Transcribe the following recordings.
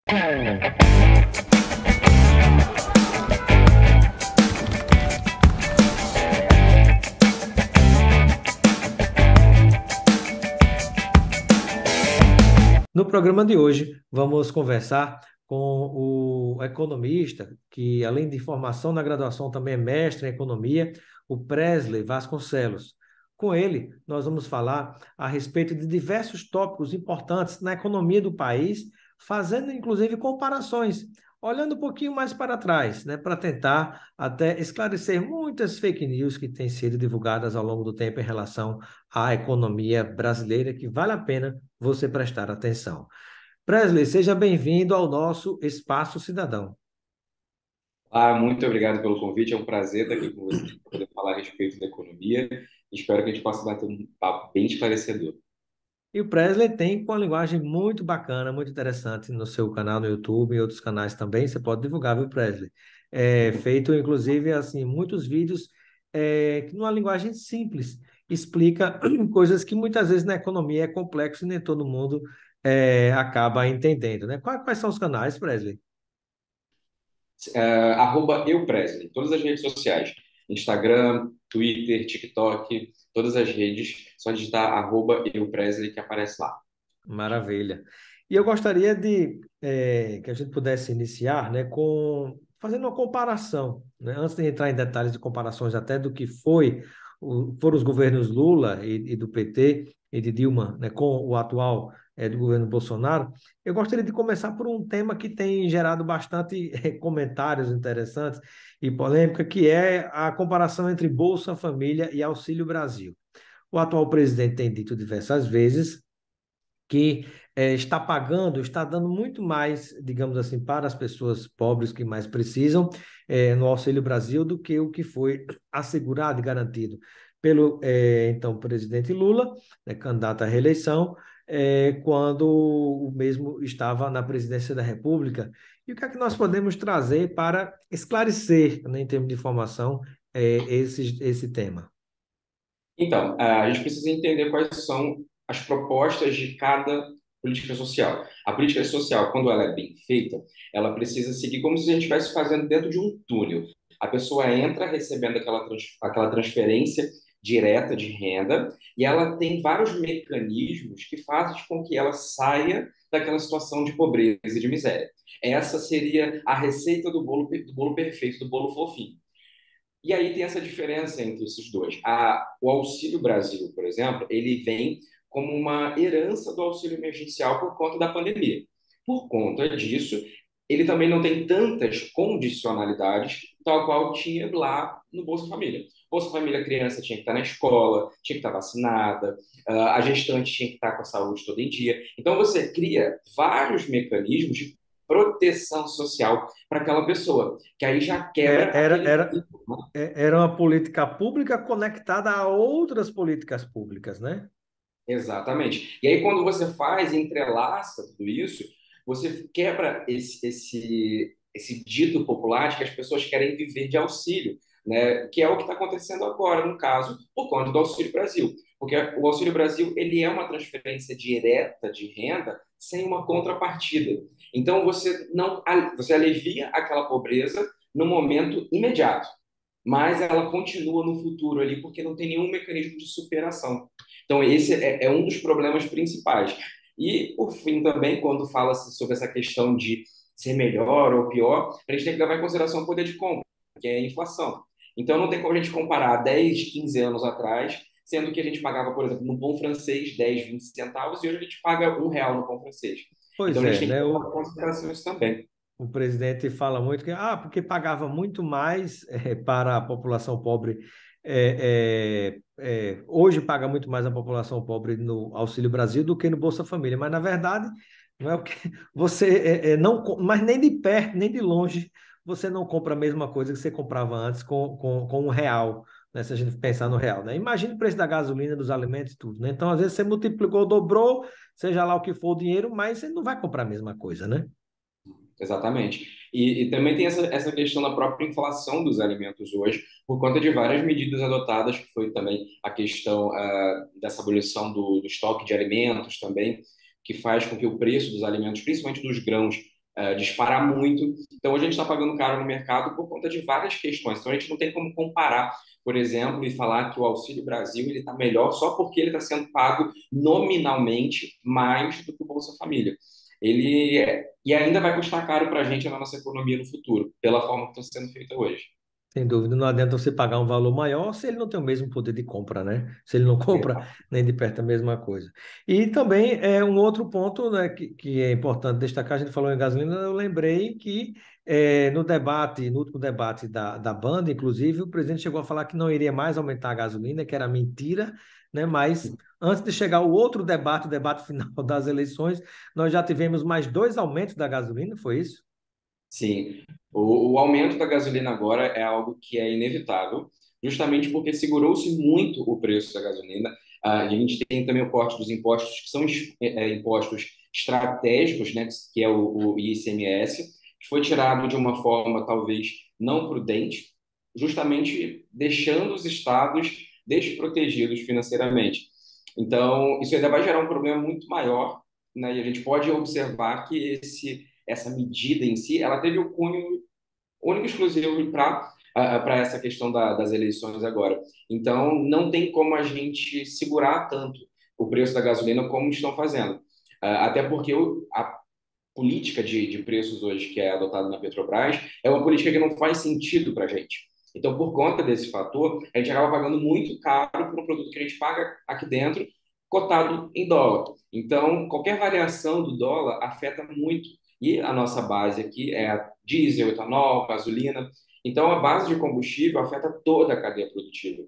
No programa de hoje, vamos conversar com o economista, que além de formação na graduação também é mestre em economia, o Presley Vasconcelos. Com ele, nós vamos falar a respeito de diversos tópicos importantes na economia do país, fazendo inclusive comparações, olhando um pouquinho mais para trás, né, para tentar até esclarecer muitas fake news que têm sido divulgadas ao longo do tempo em relação à economia brasileira, que vale a pena você prestar atenção. Presley, seja bem-vindo ao nosso Espaço Cidadão. Muito obrigado pelo convite. É um prazer estar aqui com você para poder falar a respeito da economia. Espero que a gente possa bater um papo bem esclarecedor. E o Presley tem com uma linguagem muito bacana, muito interessante no seu canal no YouTube e outros canais também. Você pode divulgar, viu, Presley? É feito, inclusive, assim, muitos vídeos que numa linguagem simples explica coisas que muitas vezes na economia é complexo e nem todo mundo acaba entendendo, né? Quais são os canais, Presley? @eupresley, todas as redes sociais, Instagram, Twitter, TikTok, todas as redes, só digitar @eupresley que aparece lá. Maravilha. E eu gostaria de que a gente pudesse iniciar, né, com fazendo uma comparação, né, antes de entrar em detalhes de comparações até do que foram os governos Lula e do PT e de Dilma, né, com o atual do governo Bolsonaro. Eu gostaria de começar por um tema que tem gerado bastante comentários interessantes e polêmica, que é a comparação entre Bolsa Família e Auxílio Brasil. O atual presidente tem dito diversas vezes que está pagando, está dando muito mais, digamos assim, para as pessoas pobres que mais precisam no Auxílio Brasil do que o que foi assegurado e garantido pelo então presidente Lula, né, candidato à reeleição, quando o mesmo estava na presidência da República. E o que é que nós podemos trazer para esclarecer, né, em termos de informação, esse tema? Então, a gente precisa entender quais são as propostas de cada política social. A política social, quando ela é bem feita, ela precisa seguir como se a gente estivesse fazendo dentro de um túnel. A pessoa entra recebendo aquela transferência direta de renda e ela tem vários mecanismos que fazem com que ela saia daquela situação de pobreza e de miséria. Essa seria a receita do bolo perfeito, do bolo fofinho. E aí tem essa diferença entre esses dois. O Auxílio Brasil, por exemplo, ele vem como uma herança do auxílio emergencial por conta da pandemia. Por conta disso, ele também não tem tantas condicionalidades, tal qual tinha lá no Bolsa Família. Bolsa Família, a criança tinha que estar na escola, tinha que estar vacinada, a gestante tinha que estar com a saúde todo em dia. Então, você cria vários mecanismos de proteção social para aquela pessoa, que aí já É, quebra Era, aquele era, era uma política pública conectada a outras políticas públicas, né? Exatamente. E aí, quando você faz, entrelaça tudo isso, você quebra esse dito popular de que as pessoas querem viver de auxílio, né? Que é o que está acontecendo agora, no caso, por conta do Auxílio Brasil. Porque o Auxílio Brasil, ele é uma transferência direta de renda sem uma contrapartida. Então, você não, você alivia aquela pobreza no momento imediato, mas ela continua no futuro ali porque não tem nenhum mecanismo de superação. Então, esse é um dos problemas principais. E, por fim, também, quando fala-se sobre essa questão de ser melhor ou pior, a gente tem que levar em consideração o poder de compra, que é a inflação. Então, não tem como a gente comparar 10, 15 anos atrás, sendo que a gente pagava, por exemplo, no pão francês 10, 20 centavos, e hoje a gente paga R$ 1 no pão francês. Então, Pois a gente é, tem que né? levar em consideração isso também. O presidente fala muito que porque pagava muito mais para a população pobre. Hoje paga muito mais a população pobre no Auxílio Brasil do que no Bolsa Família, mas na verdade não é o que você não, mas nem de perto, nem de longe você não compra a mesma coisa que você comprava antes com um real, né? Se a gente pensar no real, né? Imagine o preço da gasolina, dos alimentos e tudo, né? Então, às vezes, você multiplicou, dobrou, seja lá o que for o dinheiro, mas você não vai comprar a mesma coisa, né? Exatamente. E também tem essa questão da própria inflação dos alimentos hoje, por conta de várias medidas adotadas, que foi também a questão dessa abolição do estoque de alimentos também, que faz com que o preço dos alimentos, principalmente dos grãos, disparar muito. Então, hoje a gente está pagando caro no mercado por conta de várias questões. Então, a gente não tem como comparar, por exemplo, e falar que o Auxílio Brasil ele está melhor só porque ele está sendo pago nominalmente mais do que o Bolsa Família. E ainda vai custar caro para a gente na nossa economia no futuro, pela forma que está sendo feita hoje. Sem dúvida, não adianta você pagar um valor maior se ele não tem o mesmo poder de compra, né? Se ele não compra nem de perto a mesma coisa. E também é um outro ponto, né, que é importante destacar, a gente falou em gasolina, eu lembrei que no debate, no último debate da Band, inclusive, o presidente chegou a falar que não iria mais aumentar a gasolina, que era mentira, né? Mas antes de chegar o outro debate, o debate final das eleições, nós já tivemos mais dois aumentos da gasolina, foi isso? Sim, o aumento da gasolina agora é algo que é inevitável, justamente porque segurou-se muito o preço da gasolina. A gente tem também o corte dos impostos, que são impostos estratégicos, né, que é o ICMS, que foi tirado de uma forma talvez não prudente, justamente deixando os estados desprotegidos financeiramente. Então, isso ainda vai gerar um problema muito maior, né, e a gente pode observar que essa medida em si, ela teve o cunho único e exclusivo para essa questão das eleições agora. Então, não tem como a gente segurar tanto o preço da gasolina como estão fazendo. Até porque a política de preços hoje que é adotada na Petrobras é uma política que não faz sentido para a gente. Então, por conta desse fator, a gente acaba pagando muito caro por um produto que a gente paga aqui dentro, cotado em dólar. Então, qualquer variação do dólar afeta muito. E a nossa base aqui é a diesel, etanol, gasolina. Então, a base de combustível afeta toda a cadeia produtiva.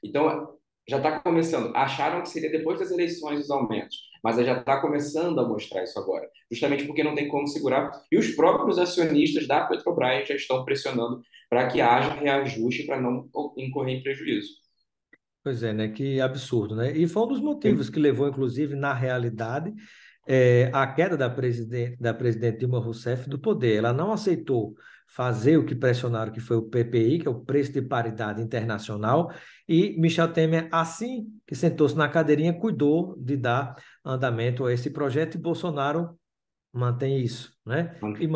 Então, já está começando. Acharam que seria depois das eleições os aumentos, mas já está começando a mostrar isso agora, justamente porque não tem como segurar. E os próprios acionistas da Petrobras já estão pressionando para que haja reajuste para não incorrer em prejuízo. Pois é, né? Que absurdo, né? E foi um dos motivos que levou, inclusive, na realidade, a queda da presidente Dilma Rousseff do poder. Ela não aceitou fazer o que pressionaram, que foi o PPI, que é o Preço de Paridade Internacional, e Michel Temer, assim que sentou-se na cadeirinha, cuidou de dar andamento a esse projeto, e Bolsonaro mantém isso, né? E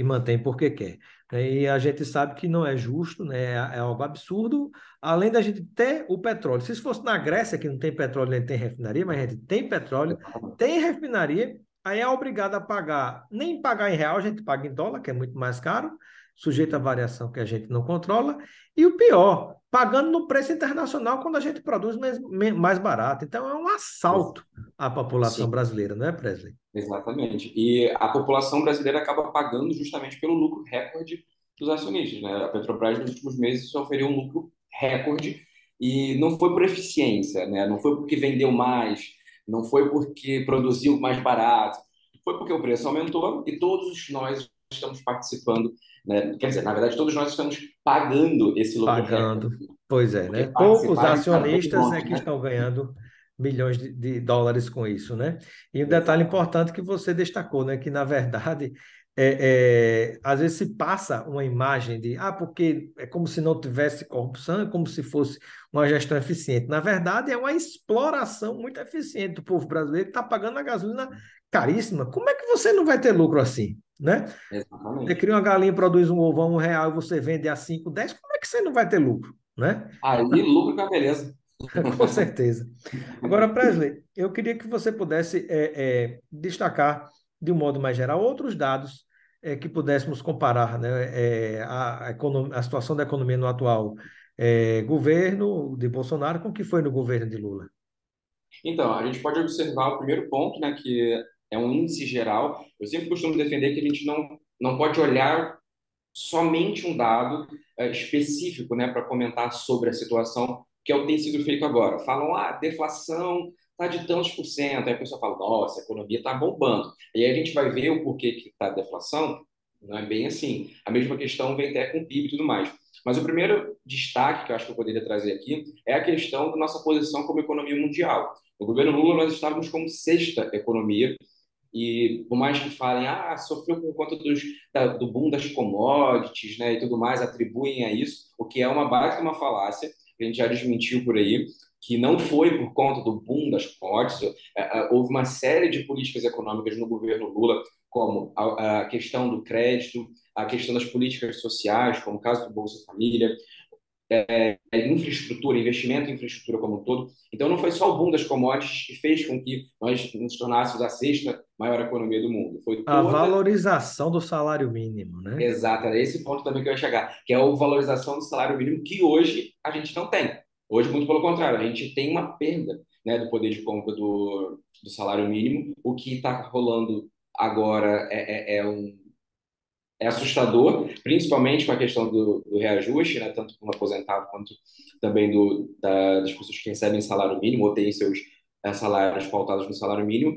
mantém porque quer. E a gente sabe que não é justo, né? É algo absurdo. Além da gente ter o petróleo. Se isso fosse na Grécia, que não tem petróleo nem tem refinaria, mas a gente tem petróleo, tem refinaria, aí é obrigado a pagar, nem pagar em real, a gente paga em dólar, que é muito mais caro, sujeito à variação que a gente não controla. E o pior, pagando no preço internacional quando a gente produz mais barato. Então é um assalto à população Sim, brasileira, não é, Presley? exatamente. E a população brasileira acaba pagando justamente pelo lucro recorde dos acionistas, né? A Petrobras nos últimos meses sofreu um lucro recorde e não foi por eficiência, né? Não foi porque vendeu mais, não foi porque produziu mais barato, foi porque o preço aumentou e todos nós estamos participando, né? Quer dizer, na verdade, todos nós estamos pagando esse lucro recorde, Pagando. Pois é, porque né? Poucos participar está bem acionistas é longe, que né? estão ganhando milhões de dólares com isso, né? E um detalhe Exatamente. importante que você destacou, né? Que na verdade, às vezes se passa uma imagem de, porque é como se não tivesse corrupção, é como se fosse uma gestão eficiente. Na verdade, é uma exploração muito eficiente do povo brasileiro que está pagando a gasolina caríssima. Como é que você não vai ter lucro assim, né? Você Exatamente. cria uma galinha, produz um ovo a R$ 1 e você vende a 5, 10, como é que você não vai ter lucro, né? Aí, lucro com a beleza. Com certeza. Agora, Presley, eu queria que você pudesse destacar, de um modo mais geral, outros dados que pudéssemos comparar, né, a situação da economia no atual governo de Bolsonaro com o que foi no governo de Lula. Então, a gente pode observar o primeiro ponto, né, que é um índice geral. Eu sempre costumo defender que a gente não pode olhar somente um dado específico, né, para comentar sobre a situação, que é o que tem sido feito agora. Falam, deflação está de tantos por cento, aí a pessoa fala, nossa, a economia está bombando. E aí a gente vai ver o porquê que está a deflação, não é bem assim. A mesma questão vem até com o PIB e tudo mais. Mas o primeiro destaque que eu acho que eu poderia trazer aqui é a questão da nossa posição como economia mundial. No governo Lula, nós estávamos como sexta economia e por mais que falem, sofreu por conta do boom das commodities, né, e tudo mais, atribuem a isso, o que é uma baita uma falácia. que a gente já desmentiu por aí, que não foi por conta do boom das commodities. Houve uma série de políticas econômicas no governo Lula, como a questão do crédito, a questão das políticas sociais, como o caso do Bolsa Família, infraestrutura, investimento em infraestrutura como um todo. Então, não foi só o boom das commodities que fez com que nós nos tornássemos a sexta maior economia do mundo. Foi A toda. valorização do salário mínimo, né? Exato, era esse ponto também que eu ia chegar, que é a valorização do salário mínimo que hoje a gente não tem. Hoje, muito pelo contrário, a gente tem uma perda, né, do poder de compra do salário mínimo. O que está rolando agora é assustador, principalmente com a questão do reajuste, né, tanto para o aposentado quanto também das pessoas que recebem salário mínimo ou têm seus salários pautados no salário mínimo.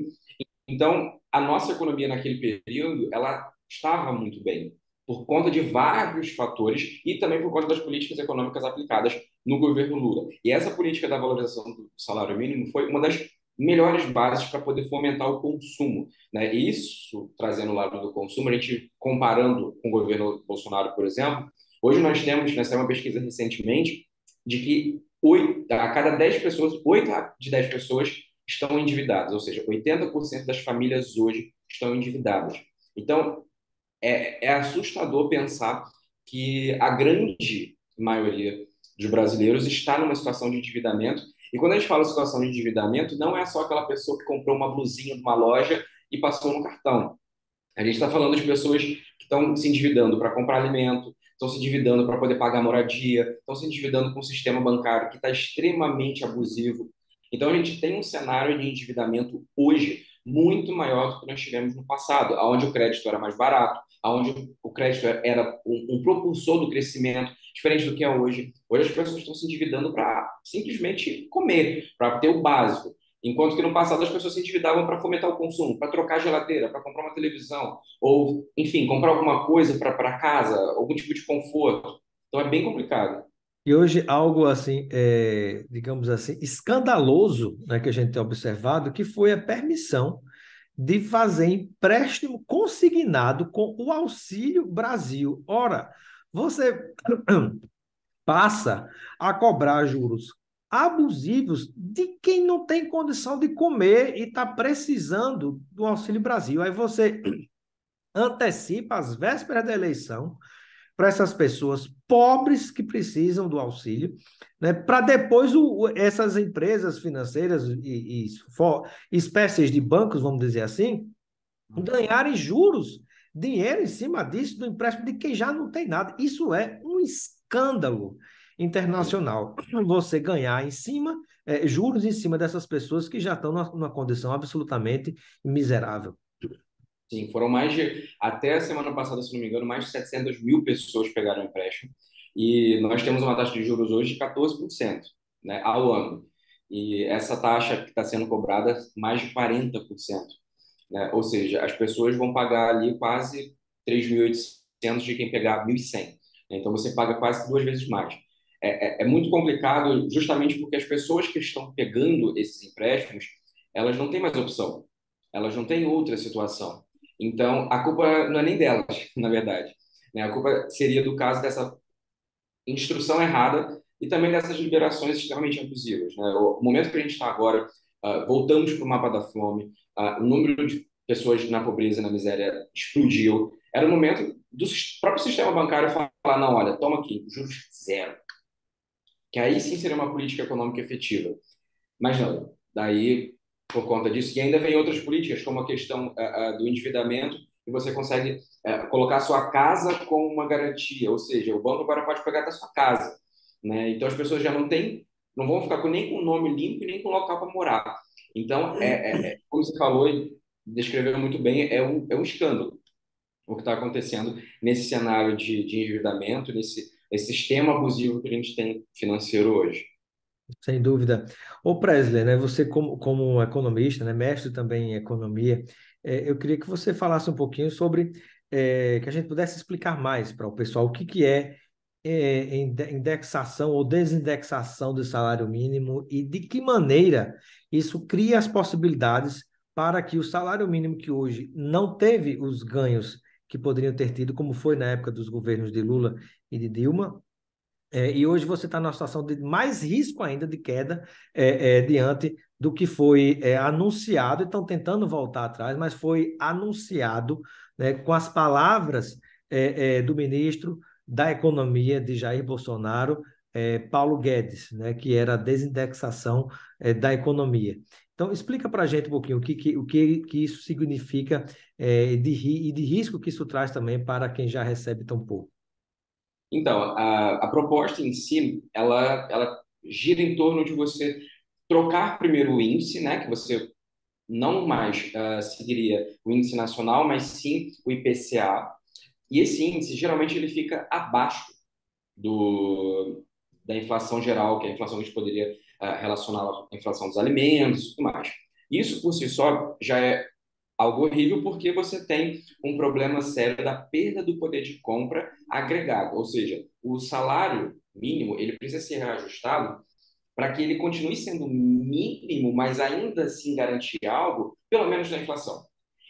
Então, a nossa economia naquele período, ela estava muito bem, por conta de vários fatores e também por conta das políticas econômicas aplicadas no governo Lula. E essa política da valorização do salário mínimo foi uma das melhores bases para poder fomentar o consumo, né? E isso, trazendo o lado do consumo, a gente comparando com o governo Bolsonaro, por exemplo, hoje nós temos, nessa uma pesquisa recentemente, de que 8, a cada 10 pessoas, 8 de 10 pessoas estão endividadas, ou seja, 80% das famílias hoje estão endividadas. Então, é assustador pensar que a grande maioria dos brasileiros está numa situação de endividamento. E quando a gente fala situação de endividamento, não é só aquela pessoa que comprou uma blusinha de uma loja e passou no cartão. A gente está falando de pessoas que estão se endividando para comprar alimento, estão se endividando para poder pagar moradia, estão se endividando com o sistema bancário que está extremamente abusivo. Então, a gente tem um cenário de endividamento hoje muito maior do que nós tivemos no passado, onde o crédito era mais barato, onde o crédito era um propulsor do crescimento, diferente do que é hoje. Hoje as pessoas estão se endividando para simplesmente comer, para ter o básico. Enquanto que no passado as pessoas se endividavam para fomentar o consumo, para trocar a geladeira, para comprar uma televisão, ou, enfim, comprar alguma coisa para casa, algum tipo de conforto. Então é bem complicado. E hoje algo assim, digamos assim, escandaloso, né, que a gente tem observado, que foi a permissão de fazer empréstimo consignado com o Auxílio Brasil. Ora, você passa a cobrar juros abusivos de quem não tem condição de comer e está precisando do Auxílio Brasil. Aí você antecipa as vésperas da eleição para essas pessoas pobres que precisam do auxílio, né, para depois essas empresas financeiras espécies de bancos, vamos dizer assim, ganharem juros, dinheiro em cima disso, do empréstimo de quem já não tem nada. Isso é um escândalo internacional. Você ganhar em cima, juros em cima dessas pessoas que já estão numa condição absolutamente miserável. Sim, foram até a semana passada, se não me engano, mais de 700 mil pessoas pegaram empréstimo. E nós temos uma taxa de juros hoje de 14%, né, ao ano. E essa taxa que está sendo cobrada, mais de 40%, né? Ou seja, as pessoas vão pagar ali quase 3.800 de quem pegar 1.100, né? Então você paga quase duas vezes mais. É muito complicado, justamente porque as pessoas que estão pegando esses empréstimos, elas não têm mais opção, elas não têm outra situação. Então, a culpa não é nem delas, na verdade, né? A culpa seria do caso dessa instrução errada e também dessas liberações extremamente abusivas, né? O momento que a gente está agora, voltamos para o mapa da fome, o número de pessoas na pobreza e na miséria explodiu. Era o momento do próprio sistema bancário falar, não, olha, toma aqui, juros zero, que aí sim seria uma política econômica efetiva. Mas não, daí, por conta disso, e ainda vem outras políticas, como a questão do endividamento, e você consegue colocar a sua casa como uma garantia, ou seja, o banco agora pode pegar da sua casa, né? Então as pessoas já não vão ficar nem com o nome limpo e nem com local para morar. Então, como você falou e descreveu muito bem, é um escândalo o que está acontecendo nesse cenário de endividamento, nesse sistema abusivo que a gente tem financeiro hoje. Sem dúvida. Ô Presley, né, você como um economista, né, mestre também em economia, eu queria que você falasse um pouquinho sobre, que a gente pudesse explicar mais para o pessoal o que que é indexação ou desindexação do salário mínimo e de que maneira isso cria as possibilidades para que o salário mínimo que hoje não teve os ganhos que poderiam ter tido, como foi na época dos governos de Lula e de Dilma, E hoje você está numa situação de mais risco ainda de queda diante do que foi anunciado. Estão tentando voltar atrás, mas foi anunciado, né, com as palavras do ministro da Economia de Jair Bolsonaro, Paulo Guedes, né, que era a desindexação da economia. Então, explica para a gente um pouquinho o que isso significa e de risco que isso traz também para quem já recebe tão pouco. Então, a proposta em si, ela gira em torno de você trocar primeiro o índice, né, que você não mais seguiria o índice nacional, mas sim o IPCA. E esse índice, geralmente, ele fica abaixo da inflação geral, que é a inflação que a gente poderia relacionar à inflação dos alimentos e tudo mais. Isso, por si só, já é algo horrível porque você tem um problema sério da perda do poder de compra agregado, ou seja, o salário mínimo ele precisa ser reajustado para que ele continue sendo mínimo, mas ainda assim garantir algo, pelo menos na inflação.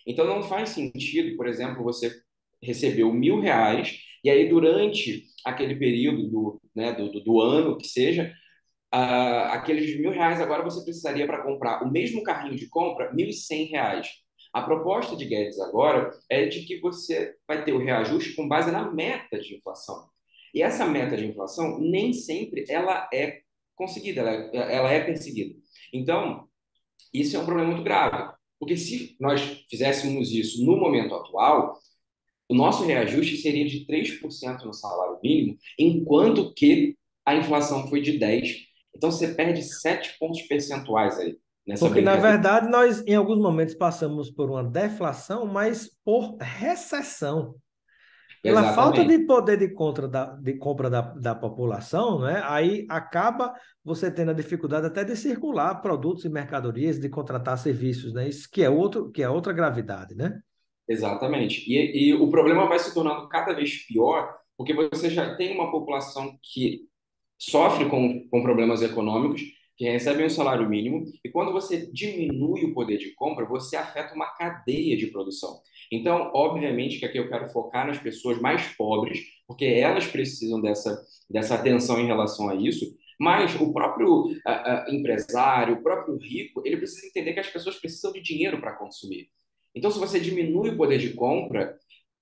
Então não faz sentido, por exemplo, você recebeu R$ 1.000 e aí durante aquele período do ano que seja, aqueles R$ 1.000 agora você precisaria para comprar o mesmo carrinho de compra, R$ 1.100. A proposta de Guedes agora é de que você vai ter o reajuste com base na meta de inflação. E essa meta de inflação nem sempre ela é conseguida, ela é perseguida. Então, isso é um problema muito grave, porque se nós fizéssemos isso no momento atual, o nosso reajuste seria de 3% no salário mínimo, enquanto que a inflação foi de 10%. Então, você perde 7 pontos percentuais aí nessa Porque, na brincadeira. verdade, nós, em alguns momentos, passamos por uma deflação, mas por recessão. Pela falta Exatamente. de poder de compra da população, né? Aí acaba você tendo a dificuldade até de circular produtos e mercadorias, de contratar serviços, né? Isso que é outra gravidade, né? Exatamente. E o problema vai se tornando cada vez pior, porque você já tem uma população que sofre com problemas econômicos, que recebem um salário mínimo, e quando você diminui o poder de compra, você afeta uma cadeia de produção. Então, obviamente que aqui eu quero focar nas pessoas mais pobres, porque elas precisam dessa atenção em relação a isso, mas o próprio empresário, o próprio rico, ele precisa entender que as pessoas precisam de dinheiro para consumir. Então, se você diminui o poder de compra,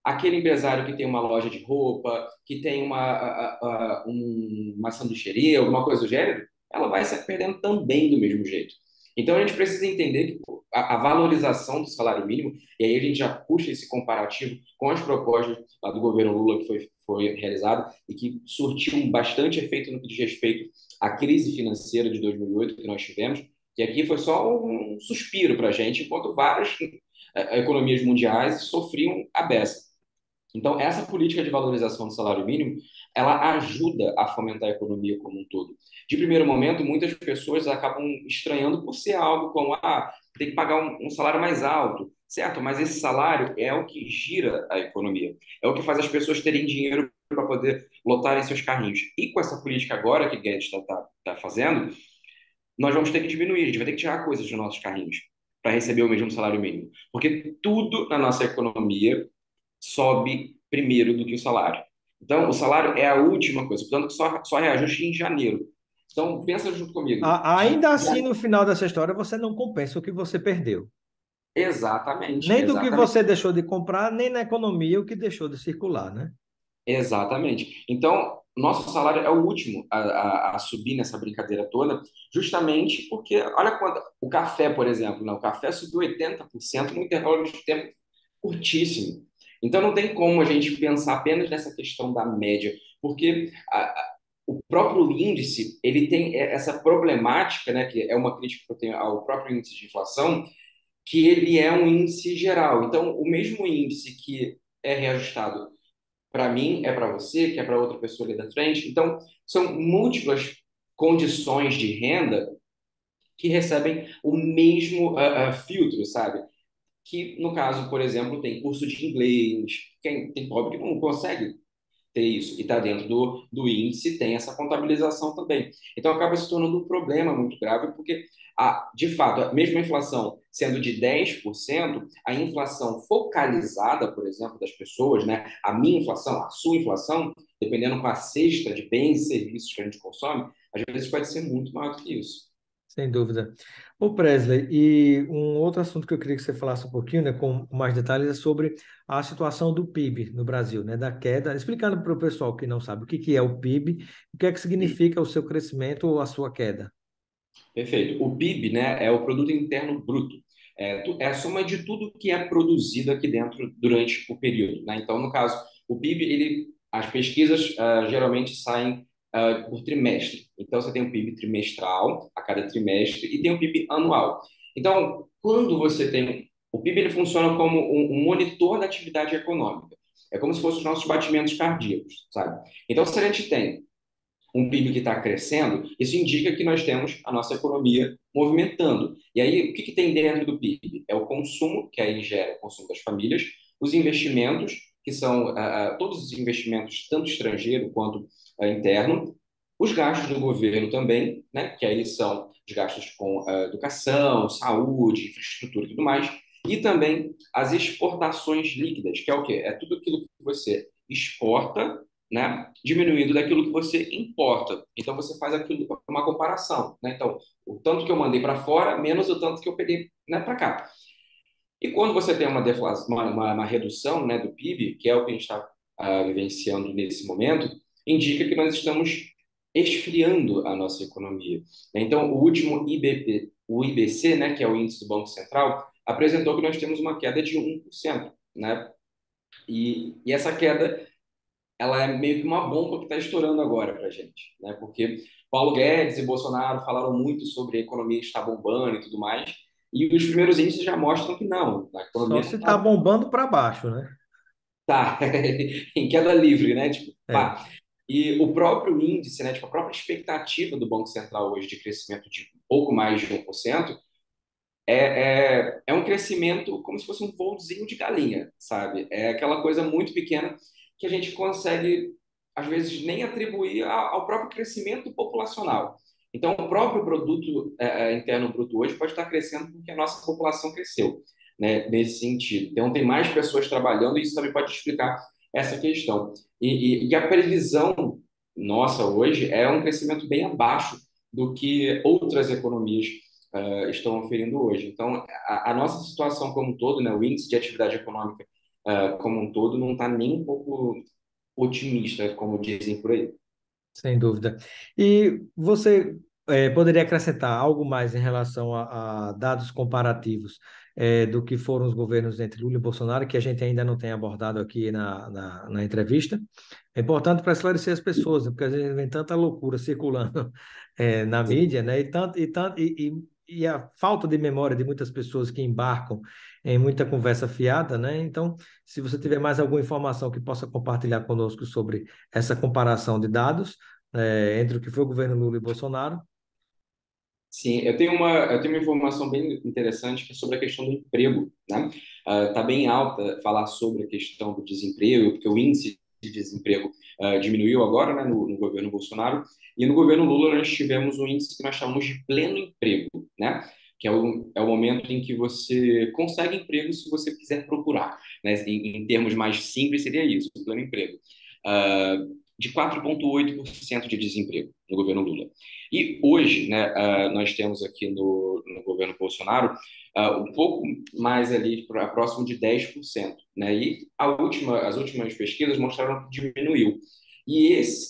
aquele empresário que tem uma loja de roupa, que tem uma sanduicheria, alguma coisa do gênero, ela vai se perdendo também do mesmo jeito. Então a gente precisa entender que a valorização do salário mínimo, e aí a gente já puxa esse comparativo com as propostas lá do governo Lula que foi realizado e que surtiu bastante efeito no que diz respeito à crise financeira de 2008 que nós tivemos, que aqui foi só um suspiro para a gente, enquanto várias economias mundiais sofriam a beça. Então, essa política de valorização do salário mínimo, ela ajuda a fomentar a economia como um todo. De primeiro momento, muitas pessoas acabam estranhando por ser algo como, tem que pagar um salário mais alto, certo? Mas esse salário é o que gira a economia, é o que faz as pessoas terem dinheiro para poder lotarem seus carrinhos. E com essa política agora que Guedes está fazendo, nós vamos ter que diminuir, a gente vai ter que tirar coisas dos nossos carrinhos para receber o mesmo salário mínimo. Porque tudo na nossa economia sobe primeiro do que o salário. Então, o salário é a última coisa, portanto, só reajuste em janeiro. Então, pensa junto comigo. Ainda assim, no final dessa história, você não compensa o que você perdeu. Exatamente, Nem do que exatamente, você deixou de comprar, nem na economia o que deixou de circular, né? exatamente. Então, nosso salário é o último a subir nessa brincadeira toda, justamente porque, olha quanto, o café, por exemplo, né? O café subiu 80% no intervalo de tempo curtíssimo. Então, não tem como a gente pensar apenas nessa questão da média, porque o próprio índice, ele tem essa problemática, né, que é uma crítica que eu tenho ao próprio índice de inflação, que ele é um índice geral. Então, o mesmo índice que é reajustado para mim, é para você, que é para outra pessoa ali da frente. Então, são múltiplas condições de renda que recebem o mesmo filtro, sabe? Que, no caso, por exemplo, tem curso de inglês, tem pobre que não consegue ter isso, e está dentro do índice, tem essa contabilização também. Então, acaba se tornando um problema muito grave, porque, de fato, mesmo a inflação sendo de 10%, a inflação focalizada, por exemplo, das pessoas, né? A minha inflação, a sua inflação, dependendo com a cesta de bens e serviços que a gente consome, às vezes pode ser muito maior do que isso. Sem dúvida. Ô Presley, e um outro assunto que eu queria que você falasse um pouquinho, né, com mais detalhes, é sobre a situação do PIB no Brasil, né, da queda, explicando para o pessoal que não sabe o que que é o PIB, o que é que significa o seu crescimento ou a sua queda. Perfeito. O PIB, né, é o produto interno bruto. É a soma de tudo que é produzido aqui dentro durante o período, né? Então, no caso, o PIB, as pesquisas geralmente saem por trimestre. Então, você tem o PIB trimestral a cada trimestre e tem o PIB anual. Então, quando você tem o PIB, ele funciona como um monitor da atividade econômica. É como se fossem os nossos batimentos cardíacos, sabe? Então, se a gente tem um PIB que está crescendo, isso indica que nós temos a nossa economia movimentando. E aí, o que tem dentro do PIB? É o consumo, que aí gera o consumo das famílias, os investimentos, que são todos os investimentos, tanto estrangeiro quanto interno, os gastos do governo também, né, que aí são os gastos com educação, saúde, infraestrutura e tudo mais, e também as exportações líquidas, que é o quê? É tudo aquilo que você exporta, né, diminuindo daquilo que você importa. Então você faz aquilo uma comparação, né? Então, o tanto que eu mandei para fora menos o tanto que eu peguei, né, para cá. E quando você tem uma deflação, uma redução, né, do PIB, que é o que a gente está vivenciando nesse momento, indica que nós estamos esfriando a nossa economia. Então, o último o IBC, né, que é o índice do Banco Central, apresentou que nós temos uma queda de 1%, né? E essa queda ela é meio que uma bomba que está estourando agora para a gente, né? Porque Paulo Guedes e Bolsonaro falaram muito sobre a economia estar bombando e tudo mais, e os primeiros índices já mostram que não, a Só economia não se está está bombando para baixo, né? tá, em queda livre, né? Tipo, É, pá. E o próprio índice, né? Tipo, a própria expectativa do Banco Central hoje de crescimento de um pouco mais de 1% é um crescimento como se fosse um voozinho de galinha, sabe? É aquela coisa muito pequena que a gente consegue, às vezes, nem atribuir ao próprio crescimento populacional. Então, o próprio produto interno bruto hoje pode estar crescendo porque a nossa população cresceu, né? Nesse sentido. Então, tem mais pessoas trabalhando e isso também pode explicar essa questão. E a previsão nossa hoje é um crescimento bem abaixo do que outras economias estão oferindo hoje. Então, a nossa situação como um todo, né, o índice de atividade econômica como um todo, não está nem um pouco otimista, como dizem por aí. sem dúvida. E você poderia acrescentar algo mais em relação a dados comparativos do que foram os governos entre Lula e Bolsonaro, que a gente ainda não tem abordado aqui na entrevista? É importante para esclarecer as pessoas, né, porque às vezes vem tanta loucura circulando na mídia, né? E a falta de memória de muitas pessoas que embarcam em muita conversa fiada, né? Então, se você tiver mais alguma informação que possa compartilhar conosco sobre essa comparação de dados entre o que foi o governo Lula e Bolsonaro. Sim, eu tenho uma informação bem interessante que é sobre a questão do emprego, né? Tá bem alta falar sobre a questão do desemprego, porque o índice de desemprego diminuiu agora, né, no governo Bolsonaro, e no governo Lula nós tivemos um índice que nós chamamos de pleno emprego, né? Que é o momento em que você consegue emprego se você quiser procurar, né? Em termos mais simples seria isso, o pleno emprego. De 4,8% de desemprego no governo Lula. E hoje, né, nós temos aqui no governo Bolsonaro um pouco mais ali, próximo de 10%. Né? E as últimas pesquisas mostraram que diminuiu.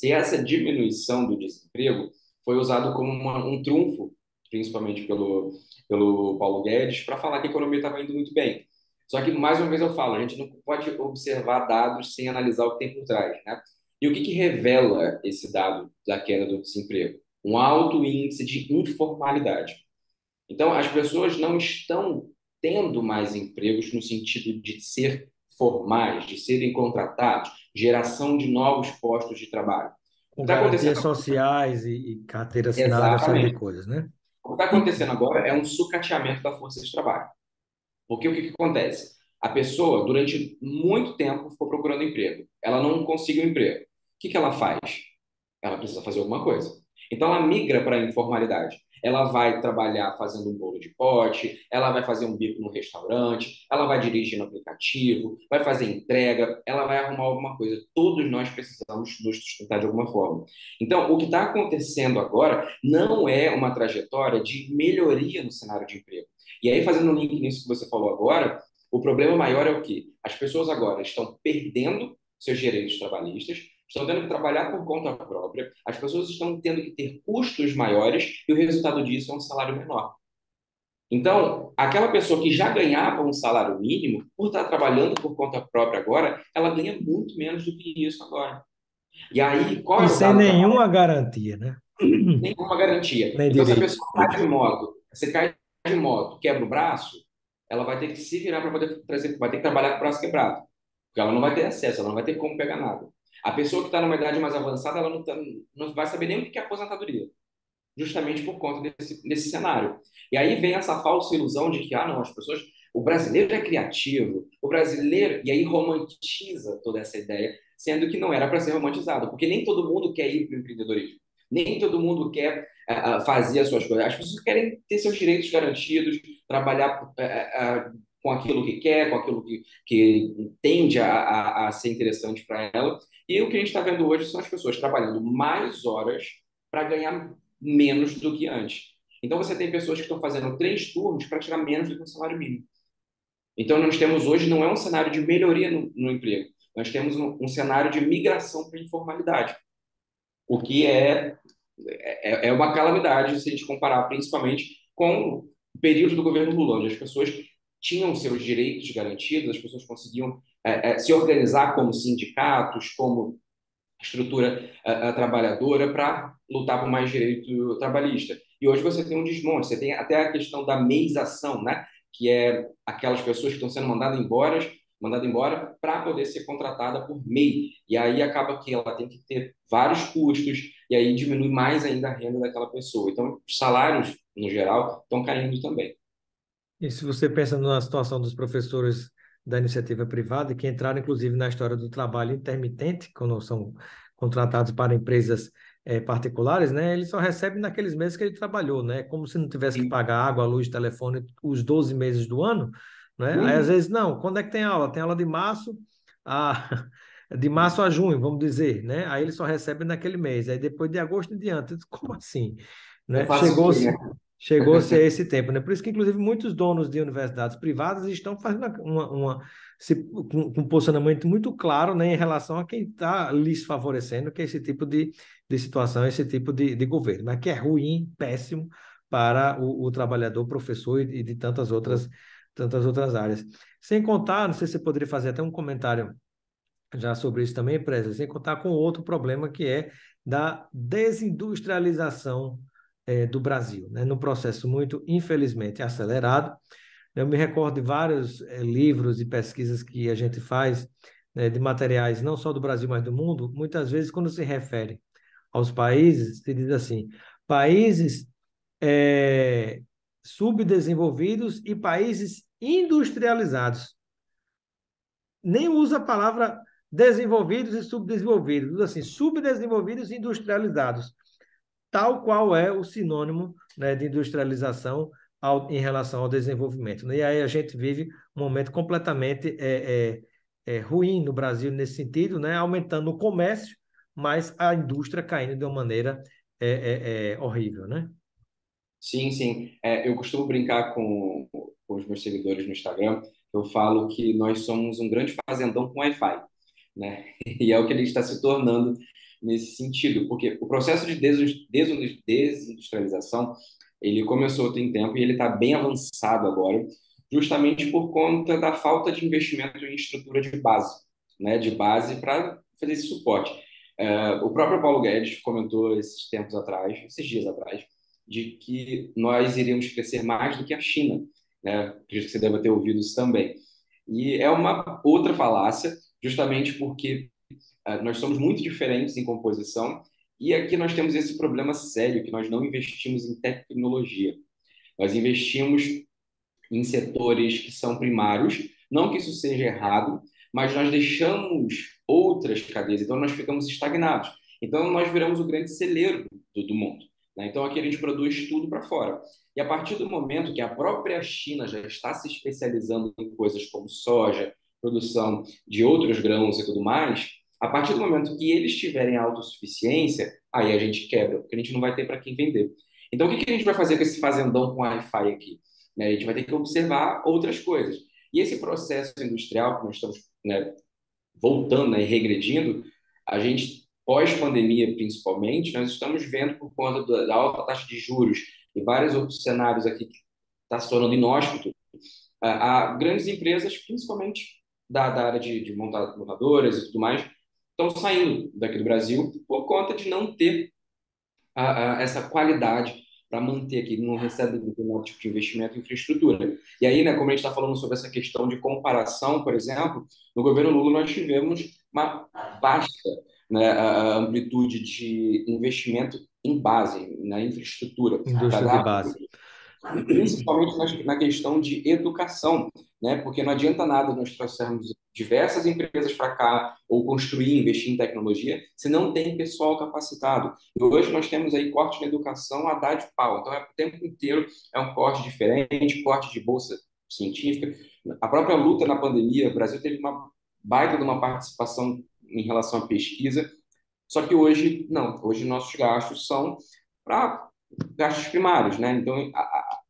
Essa diminuição do desemprego foi usado como um trunfo, principalmente pelo Paulo Guedes, para falar que a economia estava indo muito bem. Só que, mais uma vez, eu falo, a gente não pode observar dados sem analisar o que tem por trás. Né? E o que revela esse dado da queda do desemprego? Um alto índice de informalidade. Então, as pessoas não estão tendo mais empregos no sentido de ser formais, de serem contratados, geração de novos postos de trabalho. O Com que está acontecendo garantias sociais e carteira assinada, uma série de exatamente? coisas, né? O que está acontecendo agora é um sucateamento da força de trabalho. Porque o que acontece? A pessoa, durante muito tempo, ficou procurando emprego. Ela não conseguiu emprego. O que ela faz? Ela precisa fazer alguma coisa. Então, ela migra para a informalidade. Ela vai trabalhar fazendo um bolo de pote, ela vai fazer um bico no restaurante, ela vai dirigir no aplicativo, vai fazer entrega, ela vai arrumar alguma coisa. Todos nós precisamos nos sustentar de alguma forma. Então, o que está acontecendo agora não é uma trajetória de melhoria no cenário de emprego. E aí, fazendo um link nisso que você falou agora, o problema maior é o quê? As pessoas agora estão perdendo seus direitos trabalhistas, estão tendo que trabalhar por conta própria, as pessoas estão tendo que ter custos maiores e o resultado disso é um salário menor. Então, aquela pessoa que já ganhava um salário mínimo, por estar trabalhando por conta própria agora, ela ganha muito menos do que isso agora. E aí, qual E é o sem dado que nenhuma garantia, né? nenhuma garantia? Nem Então, se a direito. pessoa cai de moto, você cai de moto, quebra o braço, ela vai ter que se virar para poder trazer, vai ter que trabalhar com o braço quebrado, porque ela não vai ter acesso, ela não vai ter como pegar nada. A pessoa que está numa idade mais avançada, ela não vai saber nem o que é aposentadoria, justamente por conta desse cenário. E aí vem essa falsa ilusão de que, ah, não, as pessoas, o brasileiro é criativo, o brasileiro, e aí romantiza toda essa ideia, sendo que não era para ser romantizado, porque nem todo mundo quer ir para o empreendedorismo, nem todo mundo quer fazer as suas coisas. As pessoas querem ter seus direitos garantidos, trabalhar com aquilo que quer, com aquilo que tende a ser interessante para ela. E o que a gente está vendo hoje são as pessoas trabalhando mais horas para ganhar menos do que antes. Então, você tem pessoas que estão fazendo 3 turnos para tirar menos do que um salário mínimo. Então, nós temos hoje, não é um cenário de melhoria no emprego, nós temos um cenário de migração para a informalidade, o que é uma calamidade se a gente comparar principalmente com o período do governo Lula, onde as pessoas tinham seus direitos garantidos, as pessoas conseguiam se organizar como sindicatos, como estrutura trabalhadora para lutar por mais direito trabalhista. E hoje você tem um desmonte, você tem até a questão da meização, né? Que é aquelas pessoas que estão sendo mandadas embora para poder ser contratada por MEI. E aí acaba que ela tem que ter vários custos e aí diminui mais ainda a renda daquela pessoa. Então, os salários, no geral, estão caindo também. E se você pensa na situação dos professores da iniciativa privada, que entraram inclusive na história do trabalho intermitente, quando são contratados para empresas particulares, né, ele só recebe naqueles meses que ele trabalhou, né, como se não tivesse que Sim. pagar água, luz, telefone os 12 meses do ano, né? Aí às Uhum. vezes não, quando é que tem aula? Tem aula de março a de março a junho, vamos dizer, né? Aí ele só recebe naquele mês, aí depois de agosto em diante, como assim? Eu Né? faço o quê, né? Chegou-se a esse tempo, né? Por isso que, inclusive, muitos donos de universidades privadas estão fazendo com um posicionamento muito claro, né, em relação a quem está lhes favorecendo, que é esse tipo de situação, esse tipo de governo, mas que é ruim, péssimo para o trabalhador, professor e de tantas outras áreas. Sem contar, não sei se você poderia fazer até um comentário já sobre isso também, Preza, sem contar com outro problema que é da desindustrialização do Brasil, né? Num processo muito, infelizmente, acelerado. Eu me recordo de vários livros e pesquisas que a gente faz, né, de materiais não só do Brasil, mas do mundo. Muitas vezes, quando se refere aos países, se diz assim, países subdesenvolvidos e países industrializados. Nem usa a palavra desenvolvidos e subdesenvolvidos, usa assim, subdesenvolvidos e industrializados, tal qual é o sinônimo, né, de industrialização em relação ao desenvolvimento, né? E aí a gente vive um momento completamente ruim no Brasil nesse sentido, né? Aumentando o comércio, mas a indústria caindo de uma maneira horrível, né? Sim, sim. Eu costumo brincar com os meus seguidores no Instagram. Eu falo que nós somos um grande fazendão com Wi-Fi, né? E é o que ele está se tornando nesse sentido, porque o processo de desindustrialização ele começou tem tempo e ele está bem avançado agora, justamente por conta da falta de investimento em estrutura de base, né? De base para fazer esse suporte. O próprio Paulo Guedes comentou esses dias atrás de que nós iríamos crescer mais do que a China, né? Acredito que você deve ter ouvido isso também. E é uma outra falácia, justamente porque nós somos muito diferentes em composição e aqui nós temos esse problema sério que nós não investimos em tecnologia. Nós investimos em setores que são primários, não que isso seja errado, mas nós deixamos outras cadeias, então nós ficamos estagnados. Então nós viramos o grande celeiro do mundo. né? Então, aqui a gente produz tudo para fora. E a partir do momento que a própria China já está se especializando em coisas como soja, produção de outros grãos e tudo mais, a partir do momento que eles tiverem autossuficiência, aí a gente quebra, porque a gente não vai ter para quem vender. Então, o que que a gente vai fazer com esse fazendão com Wi-Fi aqui? Né? A gente vai ter que observar outras coisas. E esse processo industrial que nós estamos, né, voltando, né, e regredindo, a gente, pós-pandemia principalmente, nós estamos vendo por conta da alta taxa de juros e vários outros cenários aqui que está se tornando inóspito, a grandes empresas, principalmente da área de montadoras e tudo mais, estão saindo daqui do Brasil por conta de não ter essa qualidade para manter aqui, não recebe determinado tipo de investimento em infraestrutura. E aí, né, como a gente está falando sobre essa questão de comparação, por exemplo, no governo Lula nós tivemos uma vasta, né, a amplitude de investimento em base, na infraestrutura, para Indústria de dar base. principalmente na questão de educação, né? Porque não adianta nada nós trouxermos diversas empresas para cá ou construir, investir em tecnologia, se não tem pessoal capacitado. E hoje nós temos aí corte na educação a dar de pau. Então, o tempo inteiro é um corte diferente, corte de bolsa científica. A própria luta na pandemia, o Brasil teve uma baita de uma participação em relação à pesquisa, só que hoje, não. Hoje nossos gastos são para gastos primários, né? Então,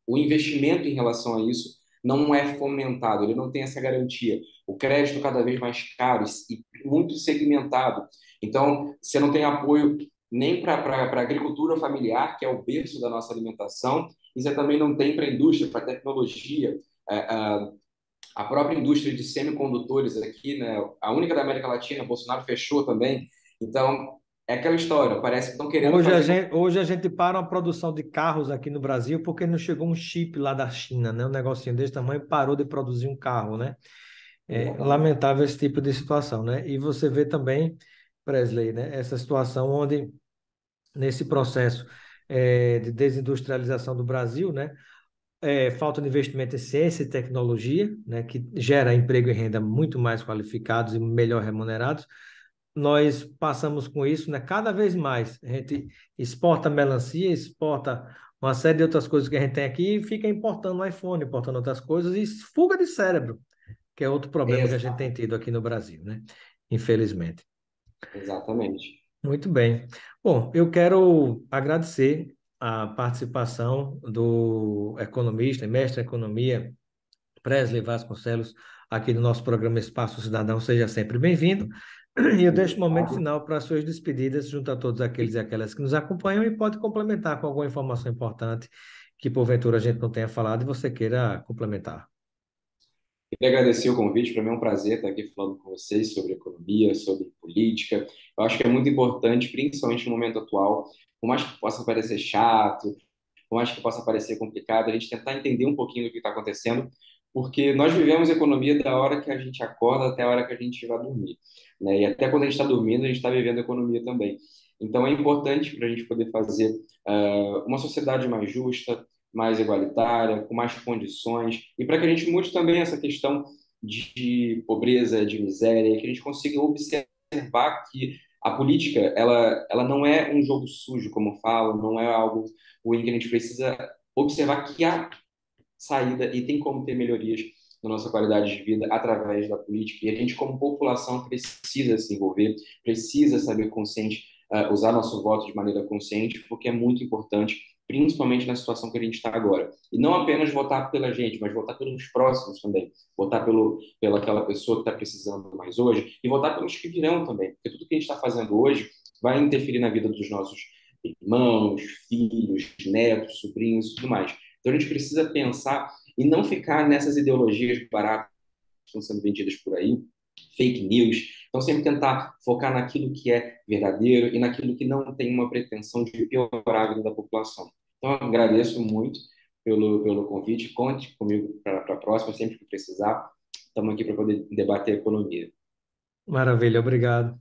o investimento em relação a isso não é fomentado, ele não tem essa garantia. O crédito cada vez mais caro e muito segmentado. Então, você não tem apoio nem para a agricultura familiar, que é o berço da nossa alimentação, e você também não tem para a indústria, para a tecnologia. A própria indústria de semicondutores aqui, né? A única da América Latina, Bolsonaro fechou também. Então, é aquela história, parece que estão querendo fazer. Hoje a gente para uma produção de carros aqui no Brasil porque não chegou um chip lá da China, né? Um negocinho desse tamanho parou de produzir um carro, né? É Exatamente. lamentável esse tipo de situação, né? E você vê também, Presley, né? Essa situação onde, nesse processo de desindustrialização do Brasil, né? Falta de investimento em ciência e tecnologia, né? Que gera emprego e renda muito mais qualificados e melhor remunerados. Nós passamos com isso, né? Cada vez mais. A gente exporta melancia, exporta uma série de outras coisas que a gente tem aqui e fica importando iPhone, importando outras coisas e fuga de cérebro, que é outro problema que a gente tem tido aqui no Brasil, né? Infelizmente. Exatamente. Muito bem. Bom, eu quero agradecer a participação do economista e mestre em economia, Presley Vasconcelos, aqui no nosso programa Espaço Cidadão. Seja sempre bem-vindo. E eu deixo o momento Obrigado. final para as suas despedidas, junto a todos aqueles e aquelas que nos acompanham e pode complementar com alguma informação importante que porventura a gente não tenha falado e você queira complementar. Queria agradecer o convite, para mim é um prazer estar aqui falando com vocês sobre economia, sobre política. Eu acho que é muito importante, principalmente no momento atual, por mais que possa parecer chato, por mais que possa parecer complicado, a gente tentar entender um pouquinho do que está acontecendo, porque nós vivemos economia da hora que a gente acorda até a hora que a gente vai dormir, né? E até quando a gente está dormindo, a gente está vivendo economia também. Então é importante para a gente poder fazer uma sociedade mais justa, mais igualitária, com mais condições, e para que a gente mude também essa questão de pobreza, de miséria, que a gente consiga observar que a política, ela não é um jogo sujo, como falam, não é algo ruim, que a gente precisa observar que há saída e tem como ter melhorias na nossa qualidade de vida através da política. E a gente, como população, precisa se envolver, precisa saber consciente, usar nosso voto de maneira consciente, porque é muito importante, principalmente na situação que a gente está agora. E não apenas votar pela gente, mas votar pelos próximos também. Votar pela aquela pessoa que está precisando mais hoje e votar pelos que virão também. Porque tudo que a gente está fazendo hoje vai interferir na vida dos nossos irmãos, filhos, netos, sobrinhos e tudo mais. Então a gente precisa pensar e não ficar nessas ideologias baratas que estão sendo vendidas por aí, fake news. Então sempre tentar focar naquilo que é verdadeiro e naquilo que não tem uma pretensão de piorar a vida da população. Então eu agradeço muito pelo convite, conte comigo para a próxima, sempre que precisar. Estamos aqui para poder debater economia. Maravilha, obrigado.